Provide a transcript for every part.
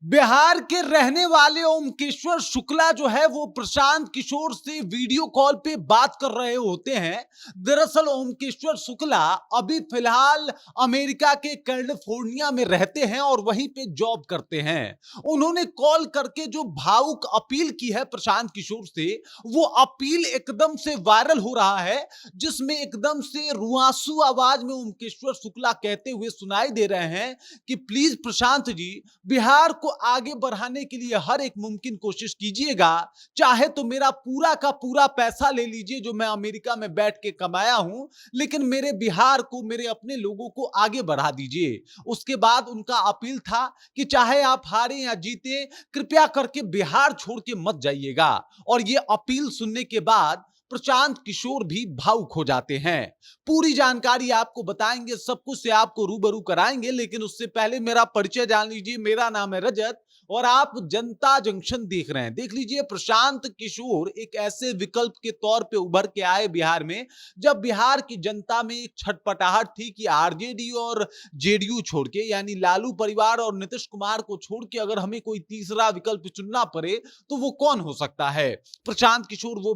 बिहार के रहने वाले ओमकेश्वर शुक्ला जो है वो प्रशांत किशोर से वीडियो कॉल पे बात कर रहे होते हैं। दरअसल ओमकेश्वर शुक्ला अभी फिलहाल अमेरिका के कैलिफोर्निया में रहते हैं और वहीं पे जॉब करते हैं। उन्होंने कॉल करके जो भावुक अपील की है प्रशांत किशोर से, वो अपील एकदम से वायरल हो रहा है, जिसमें एकदम से रुआंसू आवाज में ओमकेश्वर शुक्ला कहते हुए सुनाई दे रहे हैं कि प्लीज प्रशांत जी, बिहार को आगे बढ़ाने के लिए हर एक मुमकिन कोशिश कीजिएगा। चाहे तो मेरा पूरा का पूरा पैसा ले लीजिए जो मैं अमेरिका में बैठ के कमाया हूं, लेकिन मेरे बिहार को, मेरे अपने लोगों को आगे बढ़ा दीजिए। उसके बाद उनका अपील था कि चाहे आप हारे या जीते, कृपया करके बिहार छोड़ के मत जाइएगा। और यह अपील सुनने के बाद प्रशांत किशोर भी भावुक हो जाते हैं। पूरी जानकारी आपको बताएंगे, सब कुछ से आपको रूबरू कराएंगे, लेकिन उससे पहले मेरा परिचय जान लीजिए। मेरा नाम है रजत और आप जनता जंक्शन देख रहे हैं। देख लीजिए, प्रशांत किशोर एक ऐसे विकल्प के तौर पे उभर के आए बिहार में, जब बिहार की जनता में एक छटपटाहट थी कि आरजेडी और जेडीयू छोड़ के, यानी लालू परिवार और नीतीश कुमार को छोड़ के अगर हमें कोई तीसरा विकल्प चुनना पड़े तो वो कौन हो सकता है। प्रशांत किशोर वो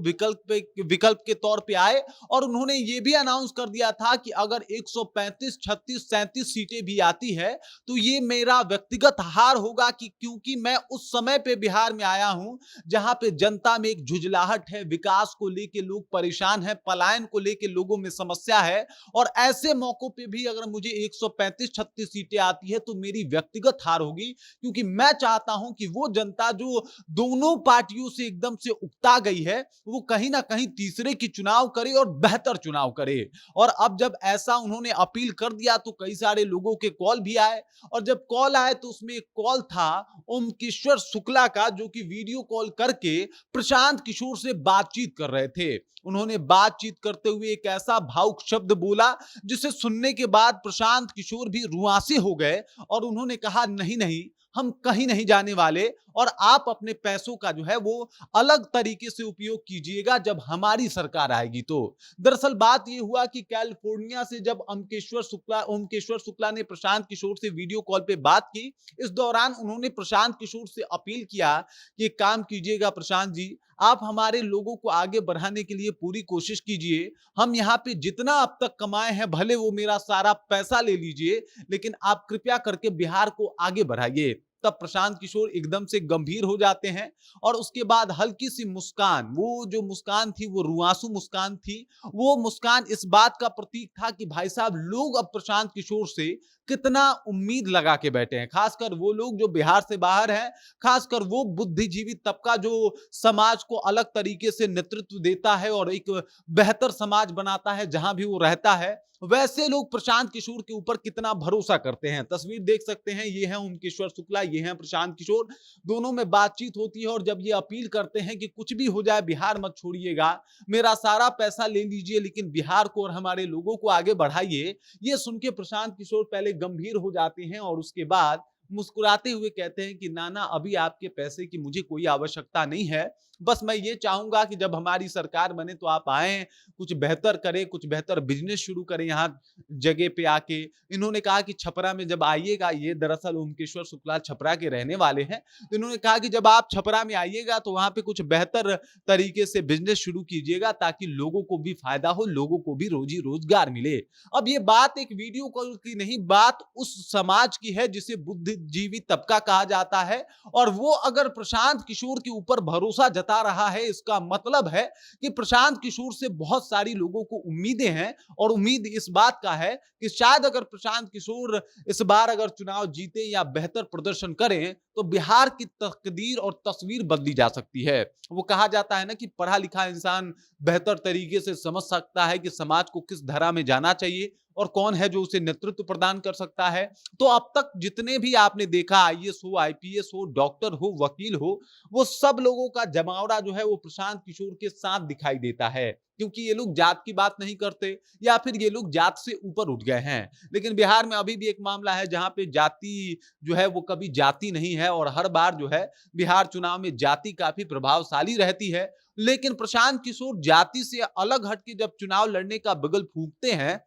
विकल्प के तौर पे आए और उन्होंने ये भी अनाउंस कर दिया था कि अगर 135, 36, 37 सीटें भी आती है तो ये मेरा व्यक्तिगत हार होगा, कि क्योंकि मैं उस समय पे बिहार में आया हूं जहां पे जनता में एक झुंझलाहट है, विकास को लेके लोग परेशान हैं, पलायन को लेके लोगों में समस्या है। और ऐसे मौकों पे भी अगर मुझे 135, 36 सीटें आती है तो मेरी व्यक्तिगत हार होगी, क्योंकि मैं चाहता हूं कि वो जनता जो दोनों पार्टियों से एकदम से उकता गई है, वो कहीं ना कहीं तीसरे की चुनाव करे और बेहतर चुनाव करे। और अब जब ऐसा उन्होंने अपील कर दिया तो कई सारे लोगों के कॉल भी आए, और जब कॉल आए तो उसमें एक कॉल था ओमकेश्वर शुक्ला का, जो कि वीडियो कॉल करके प्रशांत किशोर से बातचीत कर रहे थे। उन्होंने बातचीत करते हुए एक ऐसा भावुक शब्द बोला जिसे सुनने के बाद प्रशांत किशोर भी रुआंसे हो गए और उन्होंने कहा, नहीं नहीं, हम कहीं नहीं जाने वाले और आप अपने पैसों का जो है वो अलग तरीके से उपयोग कीजिएगा जब हमारी सरकार आएगी तो। दरअसल बात यह हुआ कि कैलिफोर्निया से जब ओमकेश्वर शुक्ला ने प्रशांत किशोर से वीडियो कॉल पे बात की, इस दौरान उन्होंने प्रशांत किशोर से अपील किया कि एक काम कीजिएगा प्रशांत जी, आप हमारे लोगों को आगे बढ़ाने के लिए पूरी कोशिश कीजिए। हम यहाँ पे जितना अब तक कमाए हैं, भले वो मेरा सारा पैसा ले लीजिए, लेकिन आप कृपया करके बिहार को आगे बढ़ाइए। तब प्रशांत किशोर एकदम से गंभीर हो जाते हैं और उसके बाद हल्की सी मुस्कान, वो जो मुस्कान थी वो रुआंसू मुस्कान थी। वो मुस्कान इस बात का प्रतीक था कि भाई साहब, लोग अब प्रशांत किशोर से कितना उम्मीद लगा के बैठे हैं, खासकर वो लोग जो बिहार से बाहर हैं, खासकर वो बुद्धिजीवी तबका जो समाज को अलग तरीके से नेतृत्व देता है और एक बेहतर समाज बनाता है जहां भी वो रहता है। वैसे लोग प्रशांत किशोर के ऊपर कितना भरोसा करते हैं। तस्वीर देख सकते हैं, ये है ओमकेश्वर शुक्ला, ये है प्रशांत किशोर। दोनों में बातचीत होती है और जब ये अपील करते हैं कि कुछ भी हो जाए बिहार मत छोड़िएगा, मेरा सारा पैसा ले लीजिए, लेकिन बिहार को और हमारे लोगों को आगे बढ़ाइए। ये सुन के प्रशांत किशोर पहले गंभीर हो जाते हैं और उसके बाद मुस्कुराते हुए कहते हैं कि नाना, अभी आपके पैसे की मुझे कोई आवश्यकता नहीं है। बस मैं ये चाहूंगा कि जब हमारी सरकार बने तो आप आए, कुछ बेहतर करें, कुछ बेहतर बिजनेस शुरू करें यहाँ जगह पे आके। इन्होंने कहा कि छपरा में जब आइएगा, ये दरअसल ओमकेश्वर शुक्ला छपरा के रहने वाले हैं, तो इन्होंने कहा कि जब आप छपरा में आइएगा तो वहां पे कुछ बेहतर तरीके से बिजनेस शुरू कीजिएगा ताकि लोगों को भी फायदा हो, लोगों को भी रोजी रोजगार मिले। अब ये बात एक वीडियो कॉल की नहीं, बात उस समाज की है जिसे बुद्धिजीवी तबका कहा जाता है। और वो अगर प्रशांत किशोर के ऊपर भरोसा जता रहा है, इसका मतलब है कि प्रशांत किशोर से बहुत सारी लोगों को उम्मीदें हैं। और उम्मीद इस बात का है कि शायद अगर प्रशांत किशोर इस बार अगर चुनाव जीते या बेहतर प्रदर्शन करें तो बिहार की तकदीर और तस्वीर बदली जा सकती है। वो कहा जाता है ना कि पढ़ा लिखा इंसान बेहतर तरीके से समझ सकता है कि समाज को किस धारा में जाना चाहिए और कौन है जो उसे नेतृत्व प्रदान कर सकता है। तो अब तक जितने भी आपने देखा, आईएएस हो, आईपीएस हो, डॉक्टर हो, वकील हो, वो सब लोगों का जमावड़ा जो है वो प्रशांत किशोर के साथ दिखाई देता है, क्योंकि ये लोग जात की बात नहीं करते या फिर ये लोग जात से ऊपर उठ गए हैं। लेकिन बिहार में अभी भी एक मामला है जहां पे जाति जो है वो कभी जाति नहीं है और हर बार जो है बिहार चुनाव में जाति काफी प्रभावशाली रहती है। लेकिन प्रशांत किशोर जाति से अलग हटके जब चुनाव लड़ने का बगल फूंकते हैं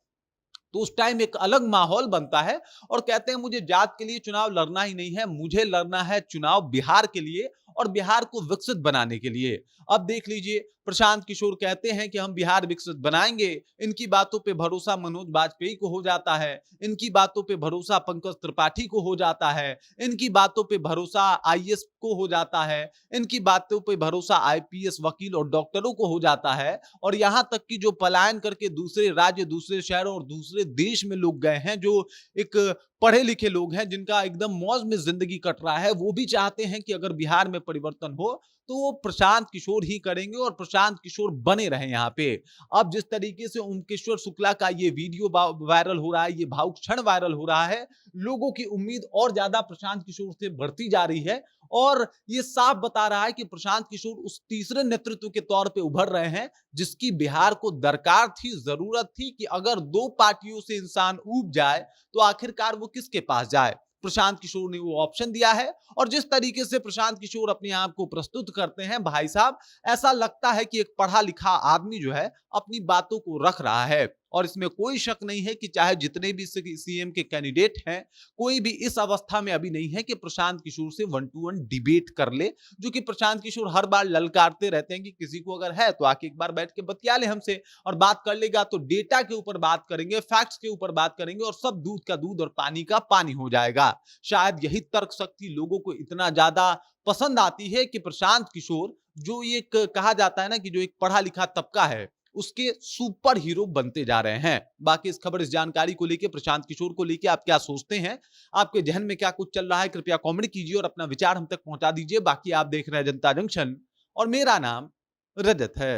तो उस टाइम एक अलग माहौल बनता है और कहते हैं मुझे जात के लिए चुनाव लड़ना ही नहीं है, मुझे लड़ना है चुनाव बिहार के लिए और बिहार को विकसित बनाने के लिए। अब देख लीजिए, प्रशांत किशोर कहते हैं कि हम बिहार विकसित बनाएंगे। इनकी बातों पे भरोसा मनोज वाजपेयी को हो जाता है, इनकी बातों पे भरोसा पंकज त्रिपाठी को हो जाता है, इनकी बातों पे भरोसा आईएएस को हो जाता है, इनकी बातों पे भरोसा आईपीएस वकील और डॉक्टरों को हो जाता है। और यहां तक कि जो पलायन करके दूसरे राज्य, दूसरे शहरों और दूसरे देश में लोग गए हैं, जो एक पढ़े लिखे लोग हैं जिनका एकदम मौज में जिंदगी कट रहा है, वो भी चाहते हैं कि अगर बिहार में परिवर्तन हो तो वो प्रशांत किशोर ही करेंगे और प्रशांत किशोर बने रहे यहाँ पे। अब जिस तरीके से ओमकेश्वर शुक्ला का ये वीडियो वायरल हो रहा है, ये भावुक क्षण वायरल हो रहा है, लोगों की उम्मीद और ज्यादा प्रशांत किशोर से बढ़ती जा रही है और ये साफ बता रहा है कि प्रशांत किशोर उस तीसरे नेतृत्व के तौर पे उभर रहे हैं जिसकी बिहार को दरकार थी, जरूरत थी कि अगर दो पार्टियों से इंसान ऊब जाए तो आखिरकार वो किसके पास जाए। प्रशांत किशोर ने वो ऑप्शन दिया है और जिस तरीके से प्रशांत किशोर अपने आप को प्रस्तुत करते हैं, भाई साहब, ऐसा लगता है कि एक पढ़ा लिखा आदमी जो है अपनी बातों को रख रहा है। और इसमें कोई शक नहीं है कि चाहे जितने भी सीएम के कैंडिडेट हैं, कोई भी इस अवस्था में अभी नहीं है कि प्रशांत किशोर से 1-to-1 डिबेट कर ले, जो कि प्रशांत किशोर हर बार ललकारते रहते हैं कि किसी को अगर है तो आके एक बार बैठ के बतिया ले हमसे, और बात कर लेगा तो डेटा के ऊपर बात करेंगे, फैक्ट्स के ऊपर बात करेंगे और सब दूध का दूध और पानी का पानी हो जाएगा। शायद यही तर्क शक्ति लोगों को इतना ज्यादा पसंद आती है कि प्रशांत किशोर, जो ये कहा जाता है ना कि जो एक पढ़ा लिखा तबका है, उसके सुपर हीरो बनते जा रहे हैं। बाकी इस खबर, इस जानकारी को लेके, प्रशांत किशोर को लेके आप क्या सोचते हैं? आपके जहन में क्या कुछ चल रहा है? कृपया कमेंट कीजिए और अपना विचार हम तक पहुंचा दीजिए। बाकी आप देख रहे हैं जनता जंक्शन और मेरा नाम रजत है।